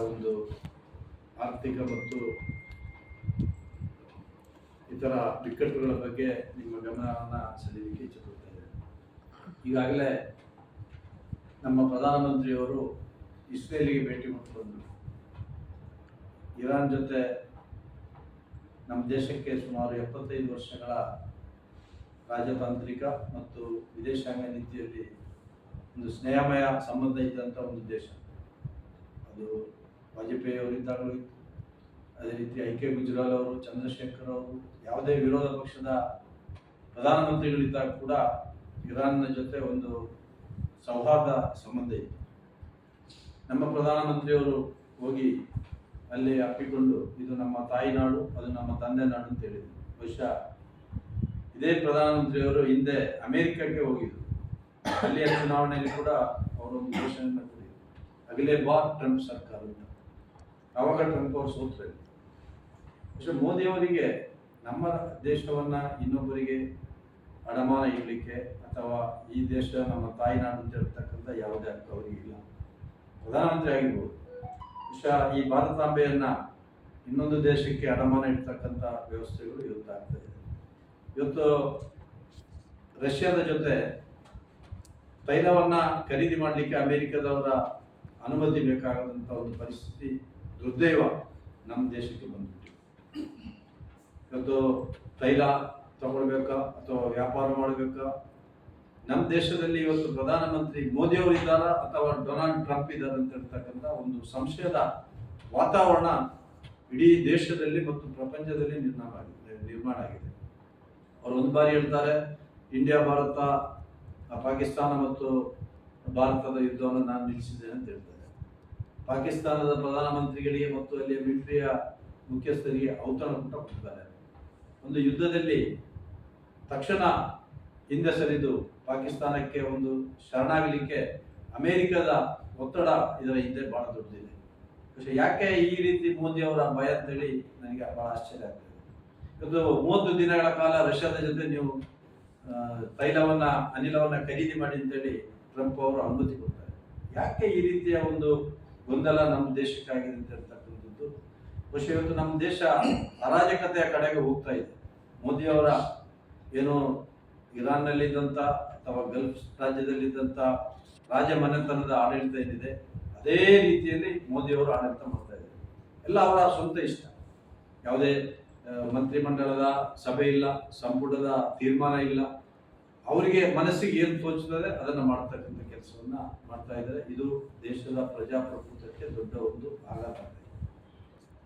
ಒಂದು ಆರ್ಥಿಕ ಮತ್ತು ಇತರ ಬಿಕ್ಕಟ್ಟುಗಳ ಬಗ್ಗೆ ನಿಮ್ಮ ಗಮನವನ್ನು ಸೆಳೆಯಲಿಕ್ಕೆ ಇಚ್ಛೆಪಡ್ತಾ ಇದ್ದೇನೆ. ಈಗಾಗಲೇ ನಮ್ಮ ಪ್ರಧಾನಮಂತ್ರಿಯವರು ಇಸ್ರೇಲಿಗೆ ಭೇಟಿ ಕೊಟ್ಟು ಇರಾನ್ ಜೊತೆ ನಮ್ಮ ದೇಶಕ್ಕೆ ಸುಮಾರು 75 ವರ್ಷಗಳ ರಾಜತಾಂತ್ರಿಕ ಮತ್ತು ವಿದೇಶಾಂಗ ನೀತಿಯಲ್ಲಿ ಒಂದು ಸ್ನೇಹಮಯ ಸಂಬಂಧ ಇದ್ದಂಥ ಒಂದು ದೇಶ. ಅದು ವಾಜಪೇಯಿ ಅವರಿದ್ದಾಗಲೂ ಇತ್ತು, ಅದೇ ರೀತಿ ಐ.ಕೆ. ಗುಜರಾಲ್ ಅವರು, ಚಂದ್ರಶೇಖರ್ ಅವರು, ಯಾವುದೇ ವಿರೋಧ ಪಕ್ಷದ ಪ್ರಧಾನಮಂತ್ರಿಗಳಿದ್ದಾಗ ಕೂಡ ಇರಾನ್ನ ಜೊತೆ ಒಂದು ಸೌಹಾರ್ದ ಸಂಬಂಧ ಇತ್ತು. ನಮ್ಮ ಪ್ರಧಾನಮಂತ್ರಿಯವರು ಹೋಗಿ ಅಲ್ಲಿ ಅಪ್ಪಿಕೊಂಡು ಇದು ನಮ್ಮ ತಾಯಿ ನಾಡು, ಅದು ನಮ್ಮ ತಂದೆ ನಾಡು ಅಂತ ಹೇಳಿದರು. ಬಹುಶಃ ಇದೇ ಪ್ರಧಾನಮಂತ್ರಿಯವರು ಹಿಂದೆ ಅಮೆರಿಕಕ್ಕೆ ಹೋಗಿದ್ರು. ಅಲ್ಲಿಯ ಚುನಾವಣೆಯಲ್ಲಿ ಕೂಡ ಅವರೊಂದು ಘೋಷಣೆಯನ್ನು ಕೊಟ್ಟಿದ್ರು, ಅಗಲೇ ಬಾರ್ ಟ್ರಂಪ್ ಸರ್ಕಾರ ಅಂತ. ಆವಾಗ ಟ್ರಂಪ್ ಅವರು ಸೋತ್ರೆ. ಬಹುಶಃ ಮೋದಿಯವರಿಗೆ ನಮ್ಮ ದೇಶವನ್ನ ಇನ್ನೊಬ್ಬರಿಗೆ ಅಡಮಾನ ಇಡಲಿಕ್ಕೆ ಅಥವಾ ಈ ದೇಶ ನಮ್ಮ ತಾಯಿ ನಾಡು ಅಂತ ಹೇಳ್ತಕ್ಕಂಥ ಯಾವುದೇ ಹಕ್ಕು ಅವರಿಗೆ ಇಲ್ಲ. ಪ್ರಧಾನಮಂತ್ರಿ ಆಗಿರ್ಬೋದು, ಬಹುಶಃ ಈ ಭಾರತಾಂಬೆಯನ್ನ ಇನ್ನೊಂದು ದೇಶಕ್ಕೆ ಅಡಮಾನ ಇಡ್ತಕ್ಕಂಥ ವ್ಯವಸ್ಥೆಗಳು ಇವತ್ತು ಆಗ್ತಾ ಇದೆ. ಇವತ್ತು ರಷ್ಯಾದ ಜೊತೆ ತೈಲವನ್ನ ಖರೀದಿ ಮಾಡಲಿಕ್ಕೆ ಅಮೆರಿಕದವರ ಅನುಮತಿ ಬೇಕಾಗದಂಥ ಒಂದು ಪರಿಸ್ಥಿತಿ ದುರ್ದೈವ ನಮ್ಮ ದೇಶಕ್ಕೆ ಬಂದ್ಬಿಟ್ಟಿದೆ. ಇವತ್ತು ತೈಲ ತಗೊಳ್ಬೇಕಾ ಅಥವಾ ವ್ಯಾಪಾರ ಮಾಡಬೇಕಾ, ನಮ್ಮ ದೇಶದಲ್ಲಿ ಇವತ್ತು ಪ್ರಧಾನಮಂತ್ರಿ ಮೋದಿಯವರು ಇದ್ದಾರಾ ಅಥವಾ ಡೊನಾಲ್ಡ್ ಟ್ರಂಪ್ ಇದ್ದಾರೆ ಅಂತ ಹೇಳ್ತಕ್ಕಂಥ ಒಂದು ಸಂಶಯದ ವಾತಾವರಣ ಇಡೀ ದೇಶದಲ್ಲಿ ಮತ್ತು ಪ್ರಪಂಚದಲ್ಲಿ ನಿರ್ಮಾಣ ಆಗಿದೆ. ಅವರು ಒಂದು ಬಾರಿ ಹೇಳ್ತಾರೆ, ಇಂಡಿಯಾ ಭಾರತ ಪಾಕಿಸ್ತಾನ ಮತ್ತು ಭಾರತದ ಯುದ್ಧವನ್ನು ನಾನು ನಿಲ್ಲಿಸಿದ್ದೇನೆ ಅಂತ ಹೇಳ್ತಾರೆ. ಪಾಕಿಸ್ತಾನದ ಪ್ರಧಾನಮಂತ್ರಿಗಳಿಗೆ ಮತ್ತು ಅಲ್ಲಿಯ ಮಿಲಿಟರಿಯ ಮುಖ್ಯಸ್ಥರಿಗೆ ಔತಣ ಕೂಡ ಕೊಟ್ಟಿದ್ದಾರೆ. ಒಂದು ಯುದ್ಧದಲ್ಲಿ ತಕ್ಷಣ ಹಿಂದೆ ಸರಿದು ಪಾಕಿಸ್ತಾನಕ್ಕೆ ಒಂದು ಶರಣಾಗಲಿಕ್ಕೆ ಅಮೆರಿಕದ ಒತ್ತಡ ಇದರ ಹಿಂದೆ ಬಹಳ ದೊಡ್ಡದಿದೆ. പക്ഷെ ಯಾಕೆ ಈ ರೀತಿ ಮೋದಿ ಅವರ ಭಯ ಅಂತೇಳಿ ನನಗೆ ಬಹಳ ಆಶ್ಚರ್ಯ ಆಗ್ತದೆ. ಇದು 30 ದಿನಗಳ ಕಾಲ ರಷ್ಯಾದ ಜೊತೆ ನೀವು ತೈಲವನ್ನ ಅನಿಲವನ್ನ ಖರೀದಿ ಮಾಡಿ ಅಂತೇಳಿ ಟ್ರಂಪ್ ಅವರು ಅನುಮತಿ ಕೊಡ್ತಾರೆ. ಯಾಕೆ ಈ ರೀತಿಯ ಒಂದು ಗೊಂದಲ ನಮ್ಮ ದೇಶಕ್ಕಾಗಿದೆ ಅಂತ ಹೇಳ್ತಕ್ಕಂಥದ್ದು. ಬಹುಶಃ ಇವತ್ತು ನಮ್ಮ ದೇಶ ಅರಾಜಕತೆಯ ಕಡೆಗೆ ಹೋಗ್ತಾ ಇದೆ. ಮೋದಿಯವರ ಏನು ಇರಾನ್ನಲ್ಲಿದ್ದಂಥ ಅಥವಾ ಗಲ್ಫ್ ರಾಜ್ಯದಲ್ಲಿದ್ದಂಥ ರಾಜಮನೆತನದ ಆಡಳಿತ ಏನಿದೆ ಅದೇ ರೀತಿಯಲ್ಲಿ ಮೋದಿಯವರು ಆಡಳಿತ ಮಾಡ್ತಾ ಇದ್ದಾರೆ. ಎಲ್ಲ ಅವರ ಸ್ವಂತ ಇಷ್ಟ. ಯಾವುದೇ ಮಂತ್ರಿಮಂಡಲದ ಸಭೆ ಇಲ್ಲ, ಸಂಪುಟದ ತೀರ್ಮಾನ ಇಲ್ಲ. ಅವರಿಗೆ ಮನಸ್ಸಿಗೆ ಏನು ತೋಚುತ್ತದೆ ಅದನ್ನು ಮಾಡ್ತಕ್ಕಂಥ ಕೆಲಸವನ್ನ ಮಾಡ್ತಾ ಇದ್ದಾರೆ. ಇದು ದೇಶದ ಪ್ರಜಾಪ್ರಭುತ್ವಕ್ಕೆ ದೊಡ್ಡ ಒಂದು ಆಘಾತ ಆಗಿದೆ.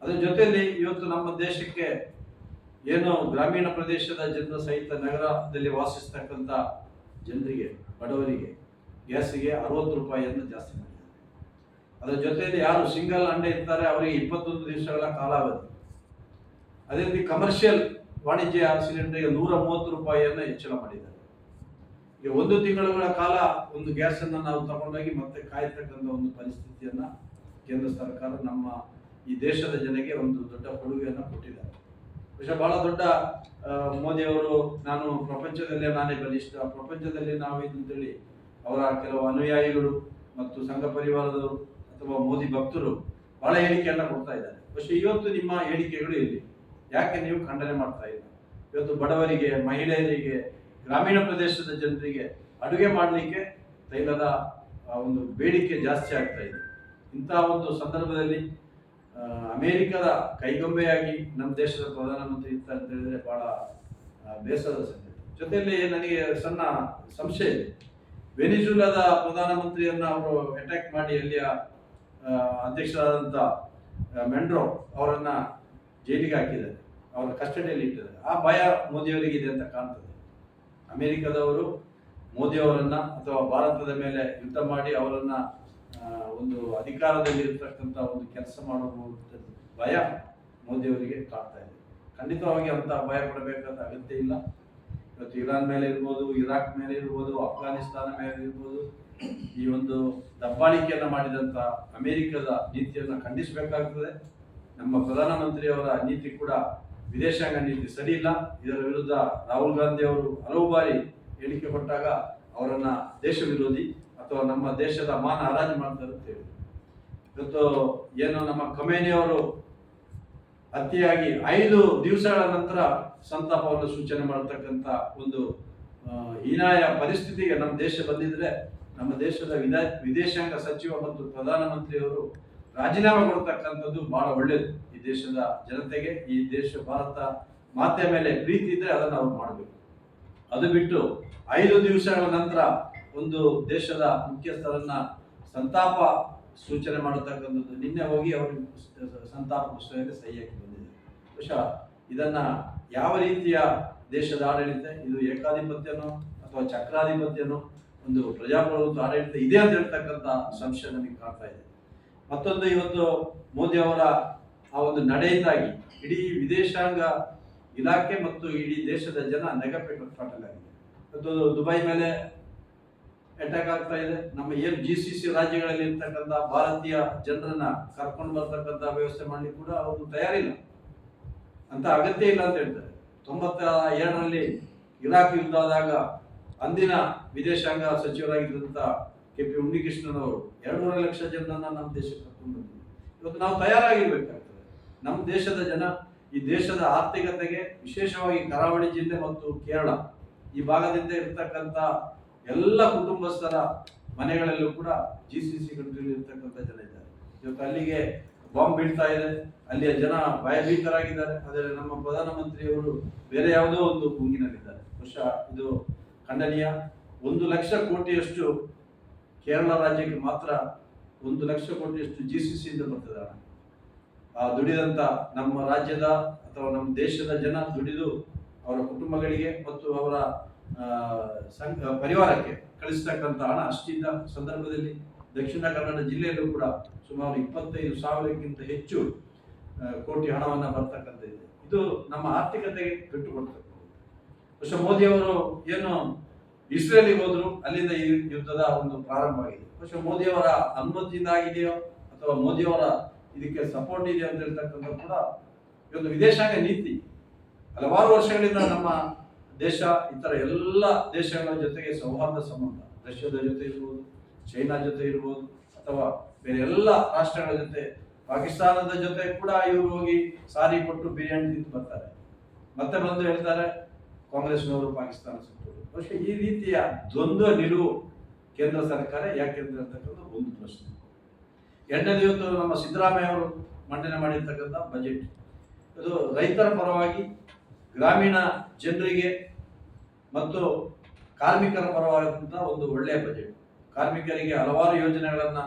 ಅದರ ಜೊತೆಯಲ್ಲಿ ಇವತ್ತು ನಮ್ಮ ದೇಶಕ್ಕೆ ಏನು ಗ್ರಾಮೀಣ ಪ್ರದೇಶದ ಜನರ ಸಹಿತ ನಗರದಲ್ಲಿ ವಾಸಿಸ್ತಕ್ಕಂಥ ಜನರಿಗೆ, ಬಡವರಿಗೆ ಗ್ಯಾಸಿಗೆ 60 ರೂಪಾಯಿಯನ್ನು ಜಾಸ್ತಿ ಮಾಡಿದ್ದಾರೆ. ಅದರ ಜೊತೆಯಲ್ಲಿ ಯಾರು ಸಿಂಗಲ್ ಅಂಡೆ ಇರ್ತಾರೆ ಅವರಿಗೆ 21 ದಿವಸಗಳ ಕಾಲಾವಧಿ. ಅದೇ ರೀತಿ ಕಮರ್ಷಿಯಲ್ ವಾಣಿಜ್ಯ ಸಿಲಿಂಡರ್ಗೆ 130 ರೂಪಾಯಿಯನ್ನು ಹೆಚ್ಚಳ ಮಾಡಿದ್ದಾರೆ. ಈಗ 1 ತಿಂಗಳುಗಳ ಕಾಲ ಒಂದು ಗ್ಯಾಸ್ ಅನ್ನು ನಾವು ತಗೊಂಡೋಗಿ ಮತ್ತೆ ಕಾಯ್ತಕ್ಕಂಥ ಒಂದು ಪರಿಸ್ಥಿತಿಯನ್ನ ಕೇಂದ್ರ ಸರ್ಕಾರ ನಮ್ಮ ಈ ದೇಶದ ಜನಗೆ ಒಂದು ದೊಡ್ಡ ಕೊಡುಗೆಯನ್ನು ಕೊಟ್ಟಿದ್ದಾರೆ. ಬಹುಶಃ ಬಹಳ ದೊಡ್ಡ ಮೋದಿಯವರು ನಾನು ಪ್ರಪಂಚದಲ್ಲೇ ನಾನೇ ಬಲಿಷ್ಠ, ಪ್ರಪಂಚದಲ್ಲಿ ನಾವು ಅಂತೇಳಿ ಅವರ ಕೆಲವು ಅನುಯಾಯಿಗಳು ಮತ್ತು ಸಂಘ ಪರಿವಾರದವರು ಅಥವಾ ಮೋದಿ ಭಕ್ತರು ಬಹಳ ಹೇಳಿಕೆಯನ್ನ ಕೊಡ್ತಾ ಇದ್ದಾರೆ. ಬಹುಶಃ ಇವತ್ತು ನಿಮ್ಮ ಹೇಳಿಕೆಗಳು ಇಲ್ಲಿ ಯಾಕೆ ನೀವು ಖಂಡನೆ ಮಾಡ್ತಾ ಇಲ್ಲ? ಇವತ್ತು ಬಡವರಿಗೆ, ಮಹಿಳೆಯರಿಗೆ, ಗ್ರಾಮೀಣ ಪ್ರದೇಶದ ಜನರಿಗೆ ಅಡುಗೆ ಮಾಡಲಿಕ್ಕೆ ತೈಲದ ಒಂದು ಬೇಡಿಕೆ ಜಾಸ್ತಿ ಆಗ್ತಾ ಇದೆ. ಇಂತಹ ಒಂದು ಸಂದರ್ಭದಲ್ಲಿ ಅಮೆರಿಕದ ಕೈಗೊಂಬೆಯಾಗಿ ನಮ್ಮ ದೇಶದ ಪ್ರಧಾನಮಂತ್ರಿ ಇರ್ತಾರೆ ಅಂತ ಹೇಳಿದ್ರೆ ಬಹಳ ಬೇಸರದ ಸಂಗತಿ. ಜೊತೆಯಲ್ಲಿ ನನಗೆ ಸಣ್ಣ ಸಂಶಯ ಇದೆ. ವೆನಿಜುಲಾದ ಪ್ರಧಾನಮಂತ್ರಿಯನ್ನ ಅವರು ಅಟ್ಯಾಕ್ ಮಾಡಿ ಅಲ್ಲಿಯ ಅಧ್ಯಕ್ಷರಾದಂಥ ಮೆಂಡ್ರೋ ಅವರನ್ನ ಜೈಲಿಗೆ ಹಾಕಿದ್ದಾರೆ, ಅವರ ಕಸ್ಟಡಿಯಲ್ಲಿ ಇಟ್ಟಿದ್ದಾರೆ. ಆ ಭಯ ಮೋದಿಯವರಿಗೆ ಇದೆ ಅಂತ ಕಾಣ್ತದೆ. ಅಮೆರಿಕದವರು ಮೋದಿಯವರನ್ನ ಅಥವಾ ಭಾರತದ ಮೇಲೆ ಯುದ್ಧ ಮಾಡಿ ಅವರನ್ನ ಒಂದು ಅಧಿಕಾರದಲ್ಲಿ ಇರತಕ್ಕಂಥ ಒಂದು ಕೆಲಸ ಮಾಡುವ ಭಯ ಮೋದಿಯವರಿಗೆ ಕಾಡ್ತಾ ಇದೆ. ಖಂಡಿತವಾಗಿ ಅಂತ ಭಯ ಪಡಬೇಕಾದ ಅಗತ್ಯ ಇಲ್ಲ. ಇವತ್ತು ಇರಾನ್ ಮೇಲೆ ಇರ್ಬೋದು, ಇರಾಕ್ ಮೇಲೆ ಇರ್ಬೋದು, ಅಫ್ಘಾನಿಸ್ತಾನ ಮೇಲೆ ಇರ್ಬೋದು, ಈ ಒಂದು ದಬ್ಬಾಳಿಕೆಯನ್ನು ಮಾಡಿದಂಥ ಅಮೆರಿಕದ ನೀತಿಯನ್ನು ಖಂಡಿಸಬೇಕಾಗ್ತದೆ. ನಮ್ಮ ಪ್ರಧಾನಮಂತ್ರಿಯವರ ನೀತಿ ಕೂಡ ವಿದೇಶಾಂಗ ನೀತಿ ಸರಿ ಇಲ್ಲ. ಇದರ ವಿರುದ್ಧ ರಾಹುಲ್ ಗಾಂಧಿ ಅವರು ಹಲವು ಬಾರಿ ಹೇಳಿಕೆ ಕೊಟ್ಟಾಗ ಅವರನ್ನ ದೇಶ ವಿರೋಧಿ ಅಥವಾ ನಮ್ಮ ದೇಶದ ಮಾನ ಹರಾಜು ಮಾಡ್ತಾರೆ ಅಂತ ಹೇಳಿ. ಇವತ್ತು ಏನು ನಮ್ಮ ಖಮೇನಿಯವರು ಹತ್ಯೆಯಾಗಿ 5 ದಿವಸಗಳ ನಂತರ ಸಂತಾಪವನ್ನು ಸೂಚನೆ ಮಾಡತಕ್ಕಂಥ ಒಂದು ಹೀನಾಯ ಪರಿಸ್ಥಿತಿಗೆ ನಮ್ಮ ದೇಶ ಬಂದಿದ್ರೆ ನಮ್ಮ ದೇಶದ ವಿದೇಶಾಂಗ ಸಚಿವ ಮತ್ತು ಪ್ರಧಾನಮಂತ್ರಿಯವರು ರಾಜೀನಾಮೆ ಕೊಡ್ತಕ್ಕಂಥದ್ದು ಬಹಳ ಒಳ್ಳೆಯದು. ಈ ದೇಶದ ಜನತೆಗೆ, ಈ ದೇಶ ಭಾರತ ಮಾತೆ ಮೇಲೆ ಪ್ರೀತಿ ಇದ್ರೆ ಅದನ್ನು ಅವ್ರು ಮಾಡಬೇಕು. ಅದು ಬಿಟ್ಟು 5 ದಿವಸಗಳ ನಂತರ ಒಂದು ದೇಶದ ಮುಖ್ಯಸ್ಥರನ್ನ ಸಂತಾಪ ಸೂಚನೆ ಮಾಡತಕ್ಕಂಥದ್ದು, ನಿನ್ನೆ ಹೋಗಿ ಅವರು ಸಂತಾಪ ಪುಸ್ತಕಕ್ಕೆ ಸಹಿ ಹಾಕಿ ಬಂದಿದೆ. ಬಹುಶಃ ಇದನ್ನ ಯಾವ ರೀತಿಯ ದೇಶದ ಆಡಳಿತ ಇದು? ಏಕಾಧಿಪತ್ಯನೋ ಅಥವಾ ಚಕ್ರಾಧಿಪತ್ಯನೋ ಒಂದು ಪ್ರಜಾಪ್ರಭುತ್ವ ಆಡಳಿತ ಇದೆ ಅಂತ ಹೇಳ್ತಕ್ಕಂಥ ಸಂಶಯ ನಮಗೆ ಕಾಡ್ತಾ ಇದೆ. ಮತ್ತೊಂದು, ಇವತ್ತು ಮೋದಿ ಅವರ ಆ ಒಂದು ನಡೆಯಿಂದಾಗಿ ಇಡೀ ವಿದೇಶಾಂಗ ಇಲಾಖೆ ಮತ್ತು ಇಡೀ ದೇಶದ ಜನ ನೆಗಪೆಟ್ಟಾಗಿದೆ. ಇವತ್ತು ದುಬೈ ಮೇಲೆ ಅಟ್ಯಾಕ್ ಆಗ್ತಾ ಇದೆ. ನಮ್ಮ ಏನು GCC ರಾಜ್ಯಗಳಲ್ಲಿ ಇರ್ತಕ್ಕಂಥ ಭಾರತೀಯ ಜನರನ್ನ ಕರ್ಕೊಂಡು ಬರ್ತಕ್ಕಂಥ ವ್ಯವಸ್ಥೆ ಮಾಡ್ಲಿಕ್ಕೆ ಕೂಡ ಅವರು ತಯಾರಿಲ್ಲ, ಅಂತ ಅಗತ್ಯ ಇಲ್ಲ ಅಂತ ಹೇಳ್ತಾರೆ. 97ರಲ್ಲಿ ಇರಾಕ್ ಯುದ್ಧ ಆದಾಗ ಅಂದಿನ ವಿದೇಶಾಂಗ ಸಚಿವರಾಗಿದ್ದಂಥ KP ಉನ್ನಿಕೃಷ್ಣನವರು 2.5 ಲಕ್ಷ ಜನರನ್ನ ನಮ್ಮ ದೇಶಕ್ಕೆ ಕರ್ಕೊಂಡು ಬಂದಿದ್ರು. ಇವತ್ತು ನಾವು ತಯಾರಾಗಿರ್ಬೇಕಾಗ್ತದೆ. ನಮ್ಮ ದೇಶದ ಜನ, ಈ ದೇಶದ ಆರ್ಥಿಕತೆಗೆ, ವಿಶೇಷವಾಗಿ ಕರಾವಳಿ ಜಿಲ್ಲೆ ಮತ್ತು ಕೇರಳ ಈ ಭಾಗದಿಂದ ಇರ್ತಕ್ಕಂಥ ಎಲ್ಲ ಕುಟುಂಬಸ್ಥರ ಮನೆಗಳಲ್ಲೂ ಕೂಡ GCC ಕಂಟ್ರಿಯಲ್ಲಿ ಇರ್ತಕ್ಕಂಥ ಜನ ಇದ್ದಾರೆ. ಇವತ್ತು ಅಲ್ಲಿಗೆ ಬಾಂಬ್ ಬೀಳ್ತಾ ಇದೆ, ಅಲ್ಲಿಯ ಜನ ಭಯಭೀತರಾಗಿದ್ದಾರೆ. ಆದರೆ ನಮ್ಮ ಪ್ರಧಾನಮಂತ್ರಿಯವರು ಬೇರೆ ಯಾವುದೋ ಒಂದು ಗುಂಗಿನಲ್ಲಿದ್ದಾರೆ. ಬಹುಶಃ ಇದು ಖಂಡನೀಯ. 1 ಲಕ್ಷ ಕೋಟಿಯಷ್ಟು ಕೇರಳ ರಾಜ್ಯಕ್ಕೆ ಮಾತ್ರ 1 ಲಕ್ಷ ಕೋಟಿಯಷ್ಟು GCC ಇಂದ ಬರ್ತದೆ ಹಣ. ಆ ದುಡಿದಂತ ನಮ್ಮ ರಾಜ್ಯದ ಅಥವಾ ನಮ್ಮ ದೇಶದ ಜನ ದುಡಿದು ಅವರ ಕುಟುಂಬಗಳಿಗೆ ಮತ್ತು ಅವರ ಪರಿವಾರಕ್ಕೆ ಕಳಿಸ್ತಕ್ಕಂಥ ಹಣ ಅಷ್ಟಿದ್ದ ಸಂದರ್ಭದಲ್ಲಿ ದಕ್ಷಿಣ ಕನ್ನಡ ಜಿಲ್ಲೆಯಲ್ಲೂ ಕೂಡ ಸುಮಾರು 25,000ಕ್ಕಿಂತ ಹೆಚ್ಚು ಕೋಟಿ ಹಣವನ್ನು ಬರ್ತಕ್ಕಂಥ ಇದೆ. ಇದು ನಮ್ಮ ಆರ್ಥಿಕತೆಗೆ ಪೆಟ್ಟು ಕೊಡ್ತಕ್ಕಂಥದ್ದು. ಬಹುಶಃ ಮೋದಿ ಅವರು ಏನು ಇಸ್ರೇಲಿಗೆ ಹೋದ್ರು, ಅಲ್ಲಿಂದ ಈ ಯುದ್ಧದ ಒಂದು ಪ್ರಾರಂಭ ಆಗಿದೆ. ಬಹುಶಃ ಮೋದಿಯವರ ಅನುಮತಿಯಿಂದ ಆಗಿದೆಯೋ ಅಥವಾ ಮೋದಿಯವರ ಇದಕ್ಕೆ ಸಪೋರ್ಟ್ ಇದೆಯೋ ಅಂತ ಹೇಳ್ತಕ್ಕಂಥ ಕೂಡ ಇವತ್ತು ವಿದೇಶಾಂಗ ನೀತಿ. ಹಲವಾರು ವರ್ಷಗಳಿಂದ ನಮ್ಮ ದೇಶ ಇತರ ಎಲ್ಲ ದೇಶಗಳ ಜೊತೆಗೆ ಸೌಹಾರ್ದ ಸಂಬಂಧ, ರಷ್ಯಾದ ಜೊತೆ ಇರ್ಬೋದು, ಚೈನಾ ಜೊತೆ ಇರ್ಬೋದು, ಅಥವಾ ಬೇರೆ ಎಲ್ಲ ರಾಷ್ಟ್ರಗಳ ಜೊತೆ, ಪಾಕಿಸ್ತಾನದ ಜೊತೆ ಕೂಡ ಇವರು ಹೋಗಿ ಸಾರಿ ಕೊಟ್ಟು ಬಿರಿಯಾನಿ ತಿಂದು ಬರ್ತಾರೆ. ಮತ್ತೆ ಬಂದು ಹೇಳ್ತಾರೆ ಕಾಂಗ್ರೆಸ್ನವರು ಪಾಕಿಸ್ತಾನ ಸುತ್ತೋದು. ಬಹುಶಃ ಈ ರೀತಿಯ ದ್ವಂದ್ವ ನಿಲುವು ಕೇಂದ್ರ ಸರ್ಕಾರ ಯಾಕೆಂದ್ರೆ ಅಂತಕ್ಕಂಥ ಒಂದು ಪ್ರಶ್ನೆ. ಎರಡನೇದು, ಇವತ್ತು ನಮ್ಮ ಸಿದ್ದರಾಮಯ್ಯ ಅವರು ಮಂಡನೆ ಮಾಡಿರ್ತಕ್ಕಂಥ ಬಜೆಟ್ ಇದು ರೈತರ ಪರವಾಗಿ, ಗ್ರಾಮೀಣ ಜನರಿಗೆ ಮತ್ತು ಕಾರ್ಮಿಕರ ಪರವಾದಂಥ ಒಂದು ಒಳ್ಳೆಯ ಬಜೆಟ್. ಕಾರ್ಮಿಕರಿಗೆ ಹಲವಾರು ಯೋಜನೆಗಳನ್ನು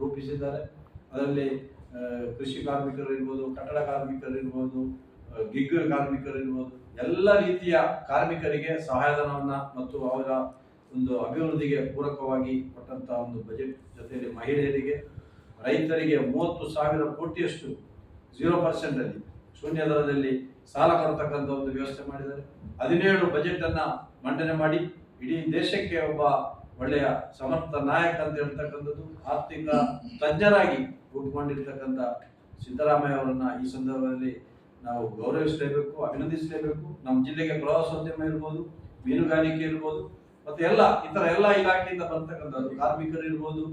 ರೂಪಿಸಿದ್ದಾರೆ. ಅದರಲ್ಲಿ ಕೃಷಿ ಕಾರ್ಮಿಕರು ಇರ್ಬೋದು, ಕಟ್ಟಡ ಕಾರ್ಮಿಕರು ಇರ್ಬೋದು, ಗಿಗ್ ಕಾರ್ಮಿಕರು ಇರ್ಬೋದು, ಎಲ್ಲ ರೀತಿಯ ಕಾರ್ಮಿಕರಿಗೆ ಸಹಾಯಧನವನ್ನ ಮತ್ತು ಅವರ ಒಂದು ಅಭಿವೃದ್ಧಿಗೆ ಪೂರಕವಾಗಿ ಕೊಟ್ಟಂತ ಒಂದು ಬಜೆಟ್. ಜೊತೆಯಲ್ಲಿ ಮಹಿಳೆಯರಿಗೆ, ರೈತರಿಗೆ 30,000 ಕೋಟಿಯಷ್ಟು 0% ಅಲ್ಲಿ ಶೂನ್ಯ ದರದಲ್ಲಿ ಸಾಲ ಕೊಡ್ತಕ್ಕಂಥ ಒಂದು ವ್ಯವಸ್ಥೆ ಮಾಡಿದ್ದಾರೆ. 17 ಬಜೆಟ್ ಅನ್ನ ಮಂಡನೆ ಮಾಡಿ ಇಡೀ ದೇಶಕ್ಕೆ ಒಬ್ಬ ಒಳ್ಳೆಯ ಸಮರ್ಥ ನಾಯಕ ಅಂತ ಹೇಳ್ತಕ್ಕಂಥದ್ದು, ಆರ್ಥಿಕ ತಜ್ಞರಾಗಿ ರೂಪುಗೊಂಡಿರ್ತಕ್ಕಂಥ ಸಿದ್ದರಾಮಯ್ಯ ಅವರನ್ನ ಈ ಸಂದರ್ಭದಲ್ಲಿ ನಾವು ಗೌರವಿಸಲೇಬೇಕು, ಅಭಿನಂದಿಸಲೇಬೇಕು. ನಮ್ಮ ಜಿಲ್ಲೆಗೆ ಪ್ರವಾಸೋದ್ಯಮ ಇರ್ಬೋದು, ಮೀನುಗಾರಿಕೆ ಇರ್ಬೋದು, ಮತ್ತೆ ಇತರ ಎಲ್ಲ ಇಲಾಖೆಯಿಂದ ಬರ್ತಕ್ಕಂಥದ್ದು, ಕಾರ್ಮಿಕರು ಇರ್ಬೋದು,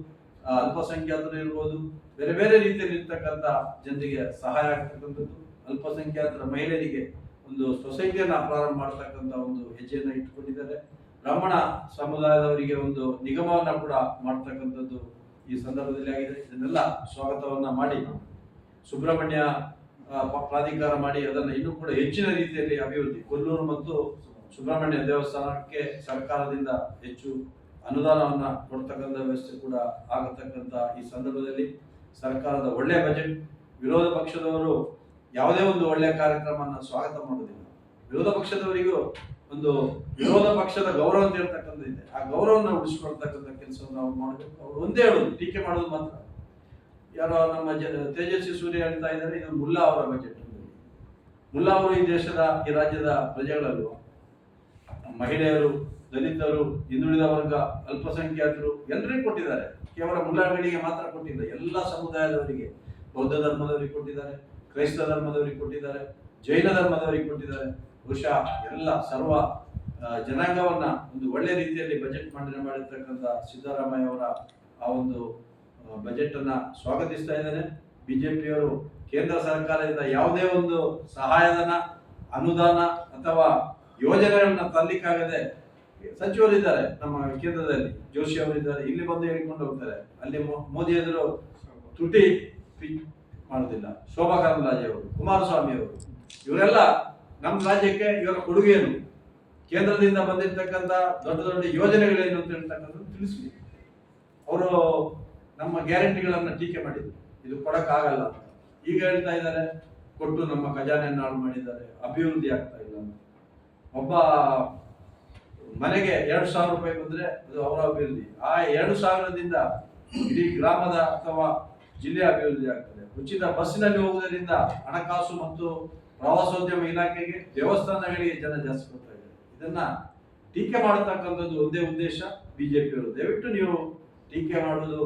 ಅಲ್ಪಸಂಖ್ಯಾತರು ಇರ್ಬೋದು, ಬೇರೆ ಬೇರೆ ರೀತಿಯಲ್ಲಿ ಇರ್ತಕ್ಕಂಥ ಜನರಿಗೆ ಸಹಾಯ ಆಗ್ತಕ್ಕಂಥದ್ದು. ಅಲ್ಪಸಂಖ್ಯಾತರ ಮಹಿಳೆಯರಿಗೆ ಒಂದು ಸೊಸೈಟಿಯನ್ನ ಪ್ರಾರಂಭ ಮಾಡತಕ್ಕಂಥ ಒಂದು ಹೆಜ್ಜೆಯನ್ನ ಇಟ್ಟುಕೊಂಡಿದ್ದಾರೆ. ಬ್ರಾಹ್ಮಣ ಸಮುದಾಯದವರಿಗೆ ಒಂದು ನಿಗಮವನ್ನ ಕೂಡ ಮಾಡ್ತಕ್ಕಂಥದ್ದು ಈ ಸಂದರ್ಭದಲ್ಲಿ ಆಗಿದೆ. ಇದನ್ನೆಲ್ಲ ಸ್ವಾಗತವನ್ನ ಮಾಡಿ ಸುಬ್ರಹ್ಮಣ್ಯ ಪ್ರಾಧಿಕಾರ ಮಾಡಿ ಅದನ್ನು ಇನ್ನೂ ಕೂಡ ಹೆಚ್ಚಿನ ರೀತಿಯಲ್ಲಿ ಅಭಿವೃದ್ಧಿ, ಕೊಲ್ಲೂರು ಮತ್ತು ಸುಬ್ರಹ್ಮಣ್ಯ ದೇವಸ್ಥಾನಕ್ಕೆ ಸರ್ಕಾರದಿಂದ ಹೆಚ್ಚು ಅನುದಾನವನ್ನ ಕೊಡ್ತಕ್ಕಂಥ ವ್ಯವಸ್ಥೆ ಕೂಡ ಆಗತಕ್ಕಂಥ ಈ ಸಂದರ್ಭದಲ್ಲಿ ಸರ್ಕಾರದ ಒಳ್ಳೆಯ ಬಜೆಟ್. ವಿರೋಧ ಪಕ್ಷದವರು ಯಾವುದೇ ಒಂದು ಒಳ್ಳೆಯ ಕಾರ್ಯಕ್ರಮವನ್ನು ಸ್ವಾಗತ ಮಾಡುವುದಿಲ್ಲ. ವಿರೋಧ ಪಕ್ಷದವರಿಗೂ ಒಂದು ವಿರೋಧ ಪಕ್ಷದ ಗೌರವ ಅಂತ ಹೇಳ್ತಕ್ಕಂಥ ಇದೆ. ಆ ಗೌರವವನ್ನು ಉಳಿಸಿಕೊಳ್ತಕ್ಕಂಥ ಕೆಲಸವನ್ನು ಅವ್ರು ಮಾಡಬೇಕು. ಅವ್ರು ಒಂದೇ ಹೇಳೋದು, ಟೀಕೆ ಮಾಡೋದು ಮಾತ್ರ. ಯಾರೋ ನಮ್ಮ ತೇಜಸ್ವಿ ಸೂರ್ಯ ಹೇಳ್ತಾ ಇದ್ದಾರೆ, ಇದು ಮುಲ್ಲಾ ಅವರ ಬಜೆಟ್. ಮುಲ್ಲಾ ಅವರು ಈ ದೇಶದ, ಈ ರಾಜ್ಯದ ಪ್ರಜೆಗಳಲ್ಲೂ ಮಹಿಳೆಯರು, ದಲಿತರು, ಹಿಂದುಳಿದ ವರ್ಗ, ಅಲ್ಪಸಂಖ್ಯಾತರು ಎಲ್ಲರಿಗೂ ಕೊಟ್ಟಿದ್ದಾರೆ. ಕೇವಲ ಮುಲ್ಲಾಗಳಿಗೆ ಮಾತ್ರ ಕೊಟ್ಟಿಲ್ಲ, ಎಲ್ಲ ಸಮುದಾಯದವರಿಗೆ, ಬೌದ್ಧ ಧರ್ಮದವರಿಗೆ ಕೊಟ್ಟಿದ್ದಾರೆ, ಕ್ರೈಸ್ತ ಧರ್ಮದವರಿಗೆ ಕೊಟ್ಟಿದ್ದಾರೆ, ಜೈನ ಧರ್ಮದವರಿಗೆ ಕೊಟ್ಟಿದ್ದಾರೆ. ಬಹುಶಃ ಎಲ್ಲ ಸರ್ವ ಜನಾಂಗವನ್ನ ಒಂದು ಒಳ್ಳೆ ರೀತಿಯಲ್ಲಿ ಬಜೆಟ್ ಮಂಡನೆ ಮಾಡಿರ್ತಕ್ಕಂಥ ಸಿದ್ದರಾಮಯ್ಯ ಅವರ ಆ ಒಂದು ಬಜೆಟ್ ಅನ್ನ ಸ್ವಾಗತಿಸ್ತಾ ಇದ್ದೇನೆ. ಬಿಜೆಪಿಯವರು ಕೇಂದ್ರ ಸರ್ಕಾರದಿಂದ ಯಾವುದೇ ಒಂದು ಸಹಾಯಧನ, ಅನುದಾನ ಅಥವಾ ಯೋಜನೆಗಳನ್ನ ತರಲಿಕ್ಕಾಗದೆ ಸಚಿವರಿದ್ದಾರೆ ನಮ್ಮ ಕೇಂದ್ರದಲ್ಲಿ, ಜೋಶಿ ಅವರಿದ್ದಾರೆ, ಇಲ್ಲಿ ಬಂದು ಹೇಳಿಕೊಂಡು ಹೋಗ್ತಾರೆ. ಅಲ್ಲಿ ಮೋದಿ ಎದುರು ತುಟಿ ಮಾಡುದಿಲ್ಲ. ಶೋಭಾ ಕರಂದ್ಲಾಜೆ ಅವರು, ಕುಮಾರಸ್ವಾಮಿ ಅವರು, ಇವರೆಲ್ಲ ನಮ್ಮ ರಾಜ್ಯಕ್ಕೆ ಇವರ ಕೊಡುಗೆಯನ್ನು, ಕೇಂದ್ರದಿಂದ ಬಂದಿರತಕ್ಕಂಥ ದೊಡ್ಡ ದೊಡ್ಡ ಯೋಜನೆಗಳೇನು ಅಂತ ಹೇಳ್ತಕ್ಕಂಥದ್ದು ತಿಳಿಸ್ಲಿ. ಅವರು ನಮ್ಮ ಗ್ಯಾರಂಟಿಗಳನ್ನ ಟೀಕೆ ಮಾಡಿದ್ರು, ಇದು ಕೊಡಕ್ಕಾಗಲ್ಲ ಅಂತ. ಈಗ ಹೇಳ್ತಾ ಇದ್ದಾರೆ ಕೊಟ್ಟು ನಮ್ಮ ಖಜಾನೆಯನ್ನು ಹಾಳು ಮಾಡಿದ್ದಾರೆ, ಅಭಿವೃದ್ಧಿ ಆಗ್ತಾ ಇಲ್ಲ ಅಂತ. ಒಬ್ಬ ಮನೆಗೆ 2,000 ರೂಪಾಯಿ ಬಂದ್ರೆ ಅದು ಅವರ ಅಭಿವೃದ್ಧಿ. ಆ 2,000ದಿಂದ ಇಡೀ ಗ್ರಾಮದ ಅಥವಾ ಜಿಲ್ಲೆಯ ಅಭಿವೃದ್ಧಿ ಆಗ್ತದೆ. ಉಚಿತ ಬಸ್ಸಿನಲ್ಲಿ ಹೋಗುವುದರಿಂದ ಹಣಕಾಸು ಮತ್ತು ಪ್ರವಾಸೋದ್ಯಮ ಇಲಾಖೆಗೆ, ದೇವಸ್ಥಾನಗಳಿಗೆ ಜನ ಜಾಸ್ತಿ ಬರ್ತಾ ಇದ್ದಾರೆ. ಇದನ್ನ ಟೀಕೆ ಮಾಡತಕ್ಕಂಥದ್ದು ಒಂದೇ ಉದ್ದೇಶ ಬಿಜೆಪಿಯವರು. ದಯವಿಟ್ಟು ನೀವು ಟೀಕೆ ಮಾಡುವುದು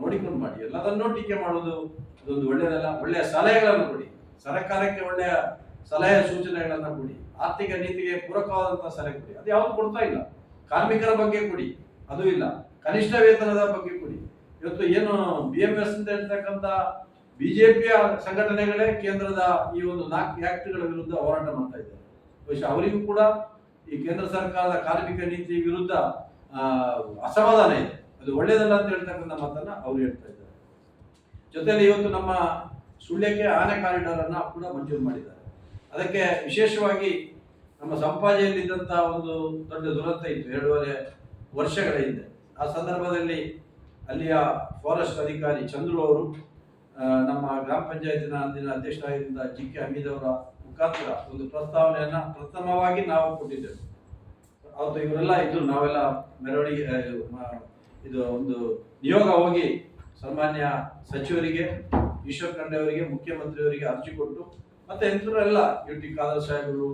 ನೋಡಿಕೊಂಡು ಮಾಡಿ. ಎಲ್ಲದನ್ನೂ ಟೀಕೆ ಮಾಡುವುದು ಅದೊಂದು ಒಳ್ಳೆಯದಲ್ಲ. ಒಳ್ಳೆಯ ಸಲಹೆಗಳನ್ನು ಕೊಡಿ, ಸರ್ಕಾರಕ್ಕೆ ಒಳ್ಳೆಯ ಸಲಹೆ ಸೂಚನೆಗಳನ್ನ ಕೊಡಿ, ಆರ್ಥಿಕ ನೀತಿಗೆ ಪೂರಕವಾದಂತಹ ಸಲಹೆ ಕೊಡಿ. ಅದು ಯಾವುದು ಕೊಡ್ತಾ ಇಲ್ಲ. ಕಾರ್ಮಿಕರ ಬಗ್ಗೆ ಕೊಡಿ, ಅದು ಇಲ್ಲ. ಕನಿಷ್ಠ ವೇತನದ ಬಗ್ಗೆ ಕೊಡಿ. ಇವತ್ತು ಏನು BMS ಅಂತ ಹೇಳ್ತಕ್ಕಂಥ ಬಿಜೆಪಿಯ ಸಂಘಟನೆಗಳೇ ಕೇಂದ್ರದ ಈ ಒಂದು 4 ಆಕ್ಟ್ಗಳ ವಿರುದ್ಧ ಹೋರಾಟ ಮಾಡ್ತಾ ಇದ್ದಾರೆ. ಬಹುಶಃ ಅವರಿಗೂ ಕೂಡ ಈ ಕೇಂದ್ರ ಸರ್ಕಾರದ ಕಾರ್ಮಿಕ ನೀತಿ ವಿರುದ್ಧ ಅಸಮಾಧಾನ ಇದೆ. ಅದು ಒಳ್ಳೆಯದಲ್ಲ ಅಂತ ಹೇಳ್ತಕ್ಕಂಥ ಮಾತನ್ನ ಅವರು ಹೇಳ್ತಾ ಇದ್ದಾರೆ. ಜೊತೆಯಲ್ಲಿ ಇವತ್ತು ನಮ್ಮ ಸುಳ್ಯಕ್ಕೆ ಆನೆ ಕಾರಿಡಾರ್ ಅನ್ನ ಕೂಡ ಮಂಜೂರು ಮಾಡಿದ್ದಾರೆ. ಅದಕ್ಕೆ ವಿಶೇಷವಾಗಿ ನಮ್ಮ ಸಂಪಾಜೆಯಲ್ಲಿದ್ದಂತಹ ಒಂದು ದೊಡ್ಡ ದುರಂತ ಇತ್ತು 2.5 ವರ್ಷಗಳ ಹಿಂದೆ. ಆ ಸಂದರ್ಭದಲ್ಲಿ ಅಲ್ಲಿಯ ಫಾರೆಸ್ಟ್ ಅಧಿಕಾರಿ ಚಂದ್ರು ಅವರು ನಮ್ಮ ಗ್ರಾಮ ಪಂಚಾಯತಿನ ಅಂದಿನ ಅಧ್ಯಕ್ಷರಾಗಿದ್ದ GK ಹಮೀದ್ ಅವರ ಮುಖಾಂತರ ಒಂದು ಪ್ರಸ್ತಾವನೆಯನ್ನ ಪ್ರಥಮವಾಗಿ ನಾವು ಕೊಟ್ಟಿದ್ದೆವು. ಅವತ್ತು ಇವರೆಲ್ಲ ಇದ್ರು, ನಾವೆಲ್ಲ ಮೆರವಣಿಗೆ ಇದು ಒಂದು ನಿಯೋಗ ಹೋಗಿ ಸನ್ಮಾನ್ಯ ಸಚಿವರಿಗೆ, ಈಶ್ವರ್ ಖಂಡ್ರೆ ಅವರಿಗೆ, ಮುಖ್ಯಮಂತ್ರಿಯವರಿಗೆ ಅರ್ಜಿ ಕೊಟ್ಟು, ಮತ್ತೆ ಎಲ್ಲ UT ಖಾದರ್ ಸಾಹೇಬರು,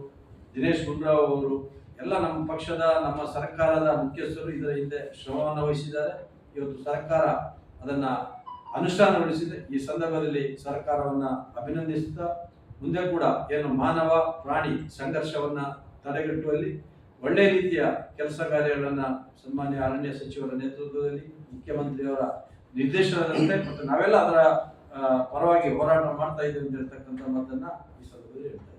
ದಿನೇಶ್ ಗುಂಡೂರಾವ್ ಅವರು ಎಲ್ಲ ನಮ್ಮ ಪಕ್ಷದ, ನಮ್ಮ ಸರ್ಕಾರದ ಮುಖ್ಯಸ್ಥರು ಇದರ ಹಿಂದೆ ಶ್ರಮವನ್ನು ವಹಿಸಿದ್ದಾರೆ. ಇವತ್ತು ಸರ್ಕಾರ ಅದನ್ನ ಅನುಷ್ಠಾನಗೊಳಿಸಿದೆ. ಈ ಸಂದರ್ಭದಲ್ಲಿ ಸರ್ಕಾರವನ್ನ ಅಭಿನಂದಿಸುತ್ತಾ, ಮುಂದೆ ಕೂಡ ಏನು ಮಾನವ ಪ್ರಾಣಿ ಸಂಘರ್ಷವನ್ನ ತಡೆಗಟ್ಟುವಲ್ಲಿ ಒಳ್ಳೆಯ ರೀತಿಯ ಕೆಲಸ ಕಾರ್ಯಗಳನ್ನ ಸನ್ಮಾನ್ಯ ಅರಣ್ಯ ಸಚಿವರ ನೇತೃತ್ವದಲ್ಲಿ, ಮುಖ್ಯಮಂತ್ರಿಯವರ ನಿರ್ದೇಶನದಂತೆ ಮತ್ತು ನಾವೆಲ್ಲ ಅದರ ಪರವಾಗಿ ಹೋರಾಟ ಮಾಡ್ತಾ ಇದ್ದೇವೆ ಅಂತ ಹೇಳ್ತಕ್ಕಂಥ ಮಾತನ್ನ ಈ ಸಂದರ್ಭದಲ್ಲಿ ಹೇಳ್ತಾ ಇದ್ದೇವೆ.